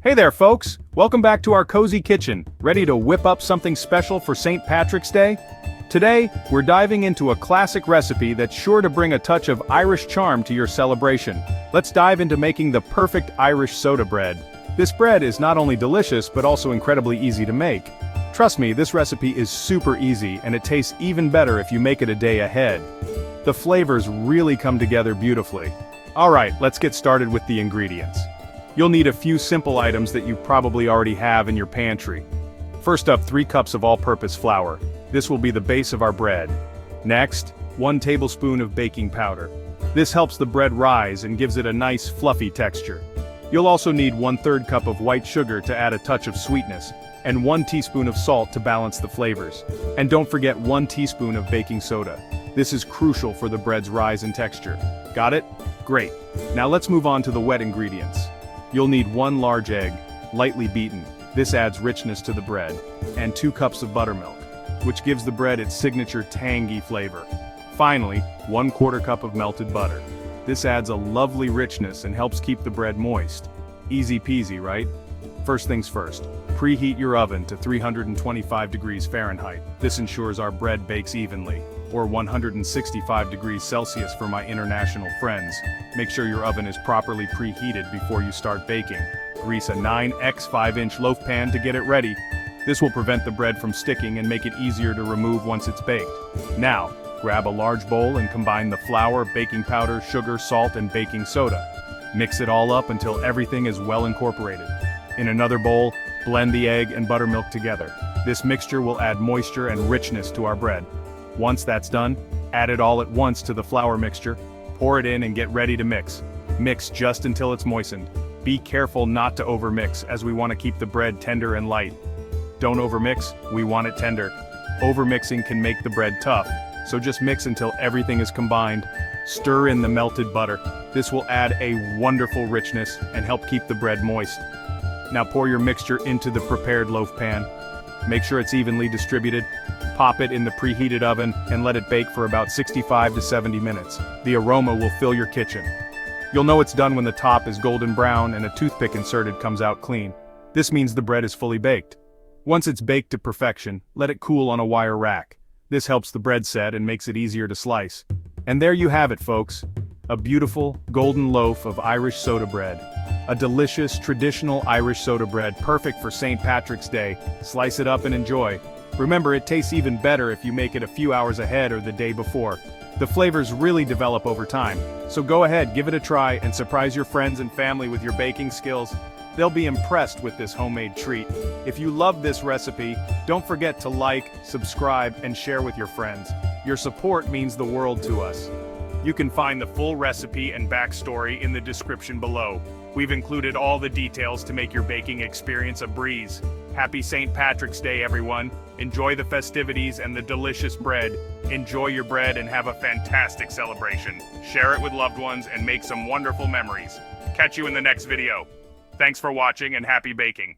Hey there, folks! Welcome back to our cozy kitchen, ready to whip up something special for St. Patrick's Day? Today, we're diving into a classic recipe that's sure to bring a touch of Irish charm to your celebration. Let's dive into making the perfect Irish soda bread. This bread is not only delicious, but also incredibly easy to make. Trust me, this recipe is super easy, and it tastes even better if you make it a day ahead. The flavors really come together beautifully. Alright, let's get started with the ingredients. You'll need a few simple items that you probably already have in your pantry. First up, 3 cups of all-purpose flour. This will be the base of our bread. Next, 1 tablespoon of baking powder. This helps the bread rise and gives it a nice fluffy texture. You'll also need 1/3 cup of white sugar to add a touch of sweetness, and 1 teaspoon of salt to balance the flavors. And don't forget 1 teaspoon of baking soda. This is crucial for the bread's rise and texture. Got it? Great. Now let's move on to the wet ingredients. You'll need 1 large egg, lightly beaten. This adds richness to the bread, and 2 cups of buttermilk, which gives the bread its signature tangy flavor. Finally, 1/4 cup of melted butter. This adds a lovely richness and helps keep the bread moist. Easy peasy, right? First things first, preheat your oven to 325 degrees Fahrenheit. This ensures our bread bakes evenly, or 165 degrees Celsius for my international friends. Make sure your oven is properly preheated before you start baking. Grease a 9x 5-inch loaf pan to get it ready. This will prevent the bread from sticking and make it easier to remove once it's baked. Now, grab a large bowl and combine the flour, baking powder, sugar, salt, and baking soda. Mix it all up until everything is well incorporated. In another bowl, blend the egg and buttermilk together. This mixture will add moisture and richness to our bread. Once that's done, add it all at once to the flour mixture, pour it in and get ready to mix. Mix just until it's moistened. Be careful not to overmix, as we want to keep the bread tender and light. Don't overmix, we want it tender. Overmixing can make the bread tough, so just mix until everything is combined. Stir in the melted butter. This will add a wonderful richness and help keep the bread moist. Now pour your mixture into the prepared loaf pan. Make sure it's evenly distributed. Pop it in the preheated oven and let it bake for about 65 to 70 minutes. The aroma will fill your kitchen. You'll know it's done when the top is golden brown and a toothpick inserted comes out clean. This means the bread is fully baked. Once it's baked to perfection, let it cool on a wire rack. This helps the bread set and makes it easier to slice. And there you have it, folks. A beautiful, golden loaf of Irish soda bread. A delicious, traditional Irish soda bread perfect for St. Patrick's Day. Slice it up and enjoy. Remember, it tastes even better if you make it a few hours ahead or the day before. The flavors really develop over time, so go ahead, give it a try, and surprise your friends and family with your baking skills. They'll be impressed with this homemade treat. If you love this recipe, don't forget to like, subscribe, and share with your friends. Your support means the world to us. You can find the full recipe and backstory in the description below. We've included all the details to make your baking experience a breeze. Happy St. Patrick's Day, everyone. Enjoy the festivities and the delicious bread. Enjoy your bread and have a fantastic celebration. Share it with loved ones and make some wonderful memories. Catch you in the next video. Thanks for watching and happy baking.